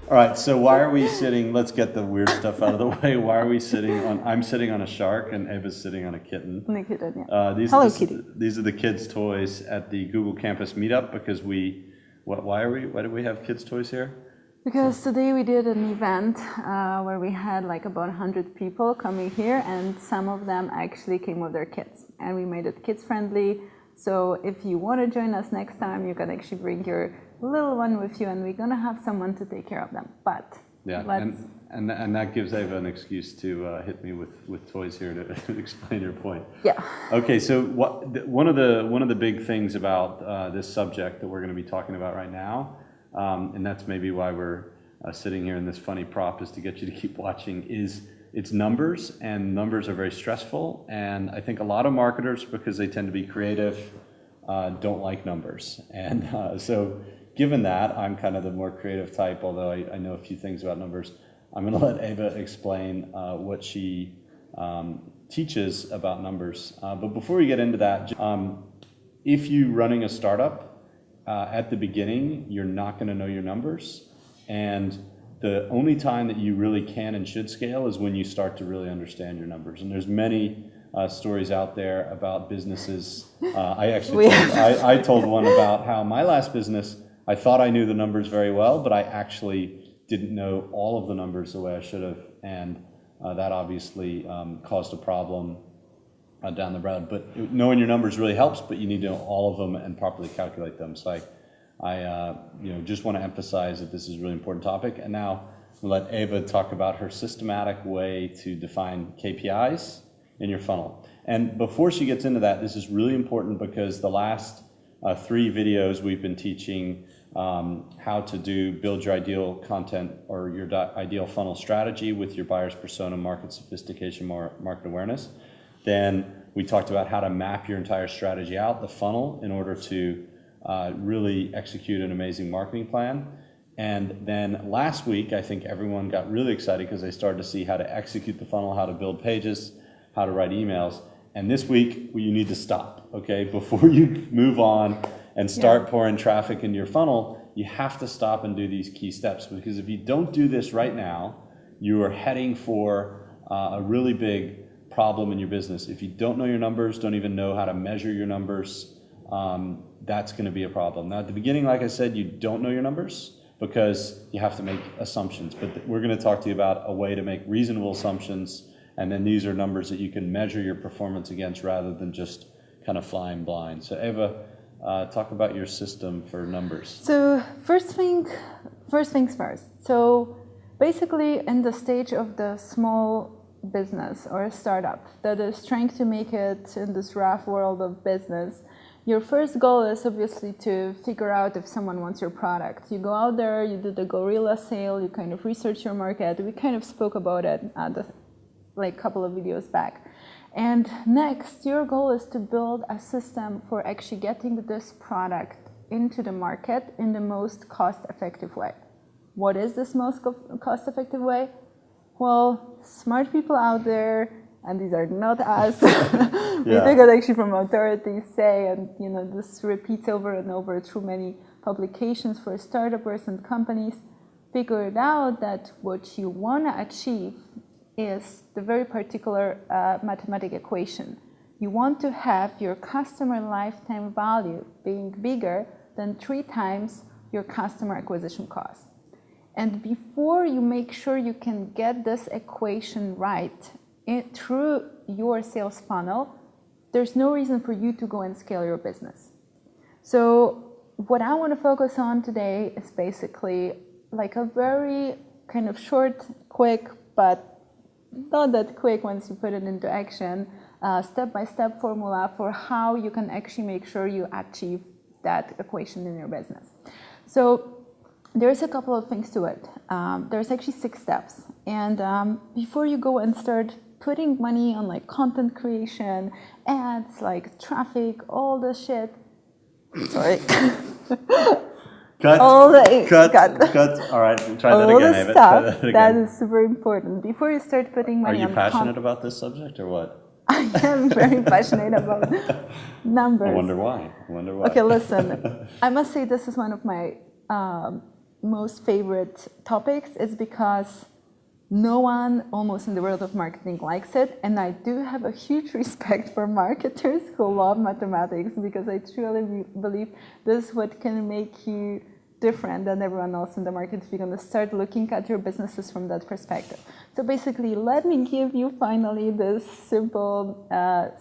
All right, so why are we sitting, let's get the weird stuff out of the way. Why are we sitting on, I'm sitting on a shark and Eva's sitting on a kitten. On a kitten, yeah. Hello, Kitty. These are the kids' toys at the Google Campus Meetup because why do we have kids' toys here? Because today we did an event where we had like about 100 people coming here, and some of them actually came with their kids. And we made it kids friendly. So if you want to join us next time, you can actually bring your little one with you, and we're going to have someone to take care of them. But yeah, and that gives Eva an excuse to hit me with toys here to explain your point. Yeah. Okay, so one of the big things about this subject that we're going to be talking about right now, and that's maybe why we're sitting here in this funny prop, is to get you to keep watching, is it's numbers, and numbers are very stressful. And I think a lot of marketers, because they tend to be creative, don't like numbers. And so given that, I'm kind of the more creative type, although I know a few things about numbers. I'm going to let Eva explain what she teaches about numbers. But before we get into that, if you're running a startup, at the beginning, you're not going to know your numbers. And the only time that you really can and should scale is when you start to really understand your numbers. And there's many stories out there about businesses. I told one about how my last business, I thought I knew the numbers very well, but I actually didn't know all of the numbers the way I should have. And that obviously caused a problem down the road. But knowing your numbers really helps, but you need to know all of them and properly calculate them. So I just want to emphasize that this is a really important topic. And now we'll let Eva talk about her systematic way to define KPIs in your funnel. And before she gets into that, this is really important because the last 3 videos we've been teaching how to build your ideal content or your ideal funnel strategy with your buyer's persona, market sophistication, market awareness. Then we talked about how to map your entire strategy out, the funnel, in order to really execute an amazing marketing plan. And then last week, I think everyone got really excited because they started to see how to execute the funnel, how to build pages, how to write emails. And this week, you need to stop, okay? Before you move on and start pouring traffic into your funnel, you have to stop and do these key steps, because if you don't do this right now, you are heading for a really big problem in your business. If you don't know your numbers, don't even know how to measure your numbers, that's going to be a problem. Now, at the beginning, like I said, you don't know your numbers because you have to make assumptions. But we're going to talk to you about a way to make reasonable assumptions, and then these are numbers that you can measure your performance against rather than just kind of flying blind. So Eva, talk about your system for numbers. So first things first. So basically, in the stage of the small business or a startup that is trying to make it in this rough world of business, your first goal is obviously to figure out if someone wants your product. You go out there, you do the guerrilla sale, you kind of research your market. We kind of spoke about it a couple of videos back. And next, your goal is to build a system for actually getting this product into the market in the most cost-effective way. What is this most cost-effective way? Well, smart people out there, and these are not us, we took it actually from authorities say, and this repeats over and over through many publications for startups and companies, figured out that what you want to achieve is the very particular mathematical equation. You want to have your customer lifetime value being bigger than 3 times your customer acquisition cost. And before you make sure you can get this equation right through your sales funnel, there's no reason for you to go and scale your business. So what I want to focus on today is basically like a very kind of short, quick, but not that quick once you put it into action, step-by-step formula for how you can actually make sure you achieve that equation in your business. So there's a couple of things to it. There's actually 6 steps. And before you go and start putting money on like content creation, ads, like traffic, all the shit. Sorry. Cut. All right, try that again, Ava. Stuff that is super important. Before you start putting money on... Are you passionate about this subject or what? I am very passionate about numbers. I wonder why. Okay, listen. I must say this is one of my most favorite topics is because no one almost in the world of marketing likes it. And I do have a huge respect for marketers who love mathematics, because I truly believe this is what can make you different than everyone else in the market if you're going to start looking at your businesses from that perspective. So basically, let me give you finally this simple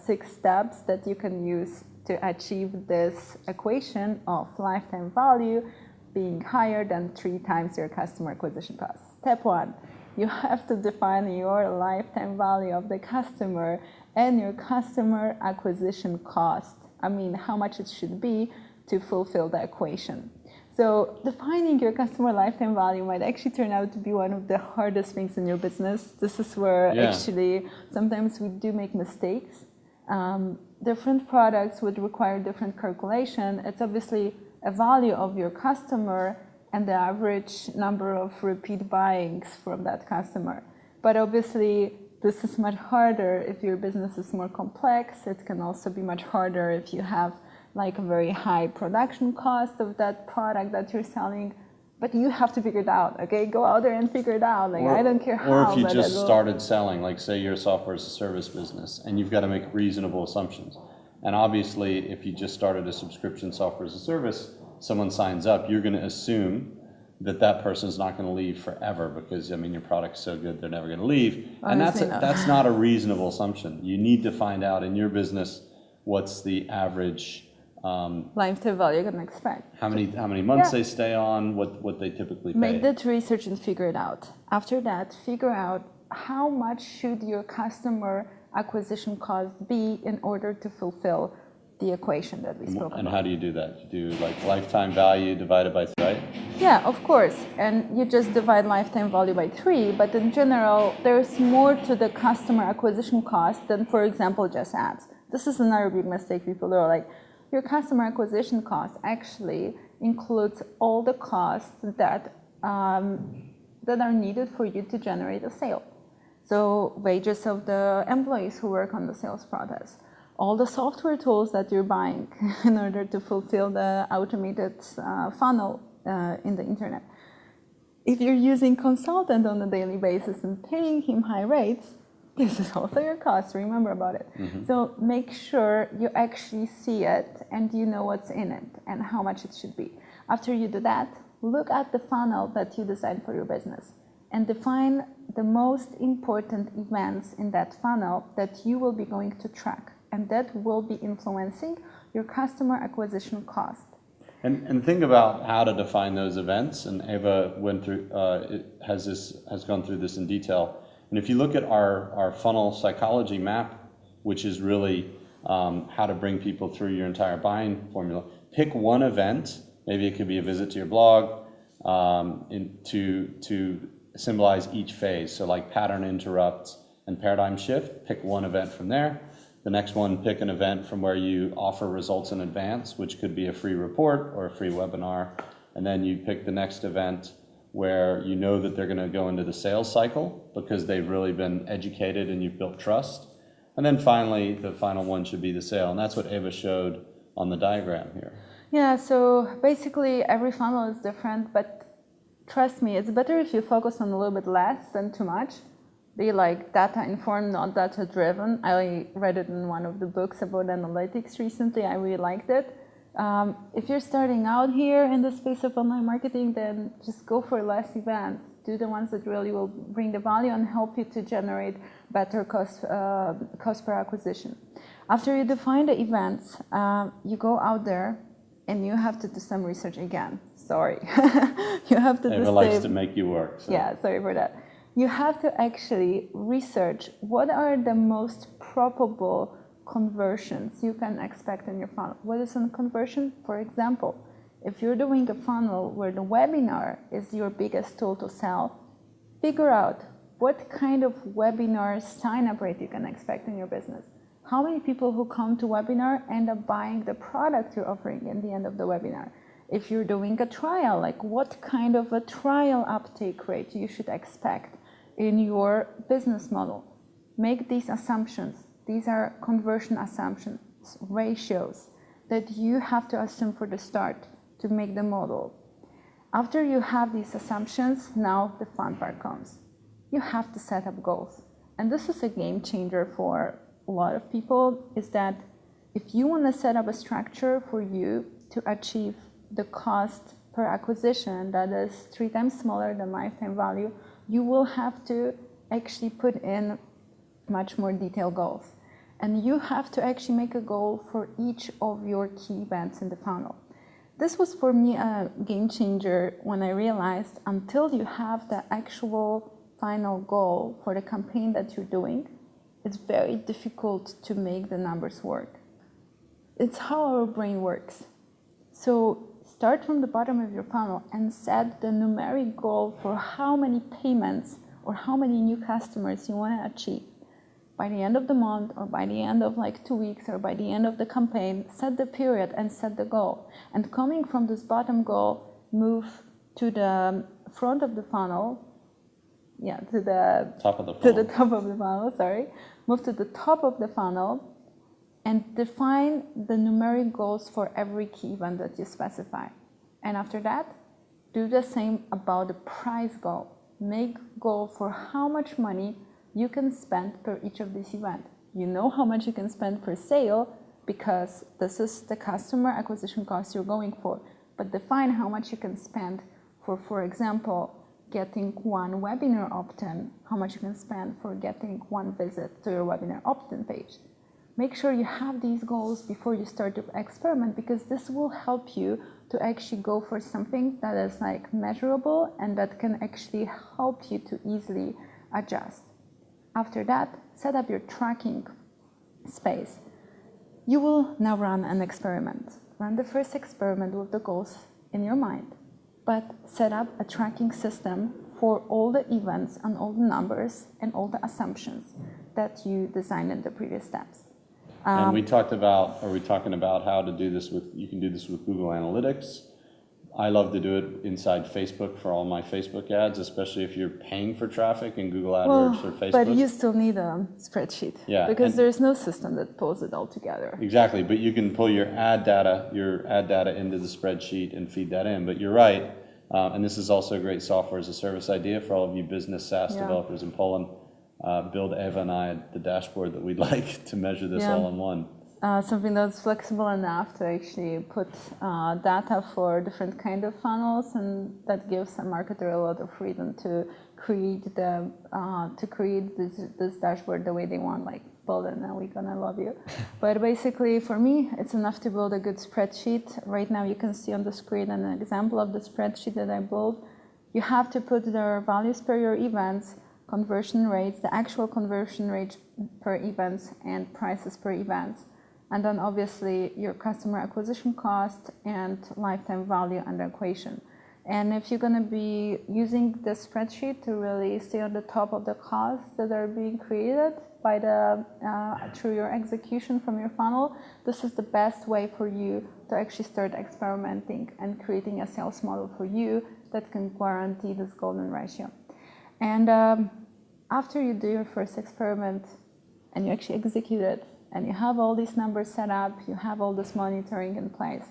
6 steps that you can use to achieve this equation of lifetime value being higher than 3 times your customer acquisition cost. Step 1, you have to define your lifetime value of the customer and your customer acquisition cost. I mean, how much it should be to fulfill the equation. So defining your customer lifetime value might actually turn out to be one of the hardest things in your business. This is where actually sometimes we do make mistakes. Different products would require different calculation. It's obviously a value of your customer and the average number of repeat buyings from that customer. But obviously, this is much harder if your business is more complex. It can also be much harder if you have like a very high production cost of that product that you're selling. But you have to figure it out, okay? Go out there and figure it out. Like, I don't care how. Or if you just started selling, like say you're a software as a service business, and you've got to make reasonable assumptions. And obviously, if you just started a subscription software as a service, someone signs up, you're going to assume that that person's not going to leave forever because, I mean, your product's so good, they're never going to leave. Honestly, and that's not a reasonable assumption. You need to find out in your business what's the average lifetime value you can expect. How many months they stay on, what they typically pay. Make that research and figure it out. After that, figure out how much should your customer acquisition cost be in order to fulfill the equation that we spoke about. And how do you do that? You do like lifetime value divided by 3, right? Yeah, of course. And you just divide lifetime value by 3, but in general, there's more to the customer acquisition cost than, for example, just ads. This is another big mistake people do. Like, your customer acquisition cost actually includes all the costs that are needed for you to generate a sale. So wages of the employees who work on the sales process, all the software tools that you're buying in order to fulfill the automated funnel in the internet. If you're using consultant on a daily basis and paying him high rates, this is also your cost, remember about it. Mm-hmm. So make sure you actually see it and you know what's in it and how much it should be. After you do that, look at the funnel that you designed for your business and define the most important events in that funnel that you will be going to track, and that will be influencing your customer acquisition cost. And think about how to define those events, and Eva went through has gone through this in detail. And if you look at our funnel psychology map, which is really how to bring people through your entire buying formula, pick one event. Maybe it could be a visit to your blog to symbolize each phase. So like pattern interrupt and paradigm shift, pick one event from there. The next one, pick an event from where you offer results in advance, which could be a free report or a free webinar. And then you pick the next event where you know that they're going to go into the sales cycle because they've really been educated and you've built trust. And then finally, the final one should be the sale. And that's what Eva showed on the diagram here. Yeah, so basically every funnel is different, but trust me, it's better if you focus on a little bit less than too much. Be like data informed, not data driven. I read it in one of the books about analytics recently. I really liked it. If you're starting out here in the space of online marketing, then just go for less events. Do the ones that really will bring the value and help you to generate better cost per acquisition. After you define the events, you go out there and you have to do some research again. Sorry. You have to do Eva likes to make you work. So. Yeah, sorry for that. You have to actually research what are the most probable conversions you can expect in your funnel. What is a conversion? For example, if you're doing a funnel where the webinar is your biggest tool to sell, figure out what kind of webinar sign-up rate you can expect in your business. How many people who come to webinar end up buying the product you're offering in the end of the webinar? If you're doing a trial, like what kind of a trial uptake rate you should expect in your business model. Make these assumptions. These are conversion assumptions, ratios that you have to assume for the start to make the model. After you have these assumptions, now the fun part comes. You have to set up goals. And this is a game changer for a lot of people, is that if you want to set up a structure for you to achieve the cost per acquisition that is 3 times smaller than lifetime value, you will have to actually put in much more detailed goals. And you have to actually make a goal for each of your key events in the funnel. This was for me a game changer when I realized until you have the actual final goal for the campaign that you're doing, it's very difficult to make the numbers work. It's how our brain works. So start from the bottom of your funnel and set the numeric goal for how many payments or how many new customers you want to achieve. By the end of the month, or by the end of like 2 weeks, or by the end of the campaign, set the period and set the goal. And coming from this bottom goal, move to the front of the funnel, to the top of the funnel, move to the top of the funnel and define the numeric goals for every key event that you specify. And after that, do the same about the price goal. Make goal for how much money you can spend per each of these events. You know how much you can spend per sale because this is the customer acquisition cost you're going for. But define how much you can spend for example, getting one webinar opt-in, how much you can spend for getting one visit to your webinar opt-in page. Make sure you have these goals before you start to experiment, because this will help you to actually go for something that is like measurable and that can actually help you to easily adjust. After that, set up your tracking space. You will now run an experiment. Run the first experiment with the goals in your mind, but set up a tracking system for all the events and all the numbers and all the assumptions that you designed in the previous steps. And we talked about, are we talking about how to do this with, you can do this with Google Analytics. I love to do it inside Facebook for all my Facebook ads, especially if you're paying for traffic in Google AdWords or Facebook. But you still need a spreadsheet, because there's no system that pulls it all together. Exactly, but you can pull your ad data into the spreadsheet and feed that in. But you're right, and this is also a great software as a service idea for all of you business SaaS developers in Poland. Build Eva and I the dashboard that we'd like to measure this all in one. Something that's flexible enough to actually put data for different kind of funnels, and that gives a marketer a lot of freedom to create this dashboard the way they want, like build it and we're gonna love you. But basically for me, it's enough to build a good spreadsheet. Right now you can see on the screen an example of the spreadsheet that I built. You have to put their values per your events, conversion rates, the actual conversion rate per events, and prices per events. And then obviously your customer acquisition cost and lifetime value under equation. And if you're gonna be using this spreadsheet to really stay on the top of the costs that are being created by through your execution from your funnel, this is the best way for you to actually start experimenting and creating a sales model for you that can guarantee this golden ratio. And after you do your first experiment and you actually execute it, and you have all these numbers set up, you have all this monitoring in place,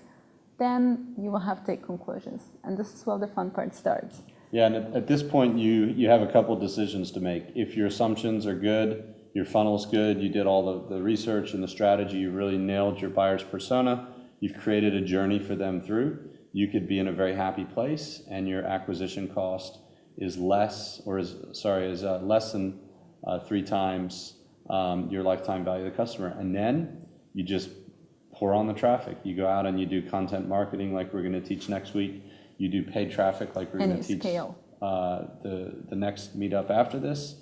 then you will have to take conclusions. And this is where the fun part starts. Yeah, and at this point, you have a couple decisions to make. If your assumptions are good, your funnel's good, you did all the research and the strategy, you really nailed your buyer's persona, you've created a journey for them through, you could be in a very happy place, and your acquisition cost is less than 3 times your lifetime value of the customer. And then you just pour on the traffic. You go out and you do content marketing like we're going to teach next week. You do paid traffic like we're going to teach the next meetup after this.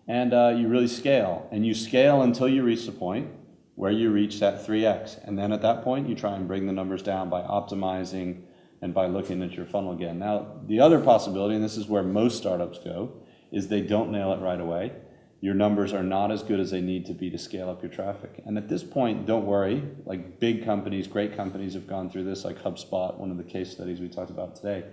And you really scale. And you scale until you reach the point where you reach that 3x. And then at that point, you try and bring the numbers down by optimizing and by looking at your funnel again. Now, the other possibility, and this is where most startups go, is they don't nail it right away. Your numbers are not as good as they need to be to scale up your traffic. And at this point, don't worry, like big companies, great companies have gone through this, like HubSpot, one of the case studies we talked about today.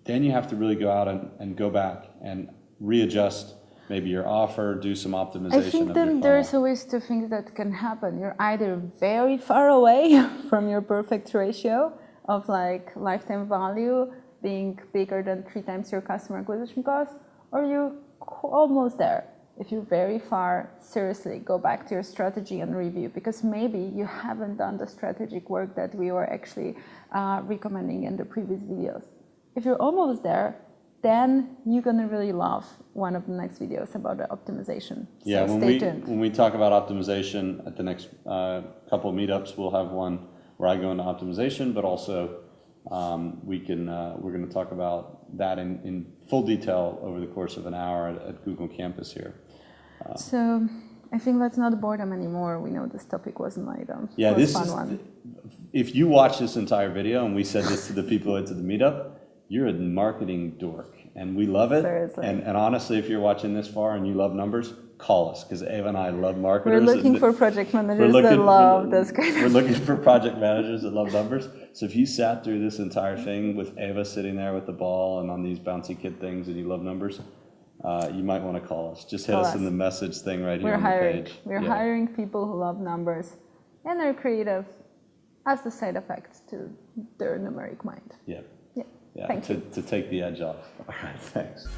Then you have to really go out and go back and readjust maybe your offer, do some optimization I think then there's always 2 things that can happen. You're either very far away from your perfect ratio, of like lifetime value being bigger than 3 times your customer acquisition cost, or you're almost there. If you very far, seriously go back to your strategy and review, because maybe you haven't done the strategic work that we were actually recommending in the previous videos. If you're almost there, then you're gonna really love one of the next videos about the optimization. Yeah, So stay tuned. when we talk about optimization at the next couple of meetups, we'll have one where I go into optimization, but also we're going to talk about that in full detail over the course of an hour at Google Campus here. So I think let's not bore them anymore. We know this topic wasn't like Yeah, most this fun is, one. if you watch this entire video, and we said this to the people at the meetup, you're a marketing dork, and we love it. Seriously. And honestly, if you're watching this far and you love numbers, call us, because Ava and I love marketers. We're looking for project managers that love this kind We're of looking for project managers that love numbers. So if you sat through this entire thing with Ava sitting there with the ball and on these bouncy kid things and you love numbers, you might want to call us. Just hit Call us in us. the message thing right here We're on the hiring. page. We're Yeah. hiring people who love numbers and are creative as the side effect to their numeric mind. Yeah. Yeah. Yeah. Thank you. To take the edge off. All right. Thanks.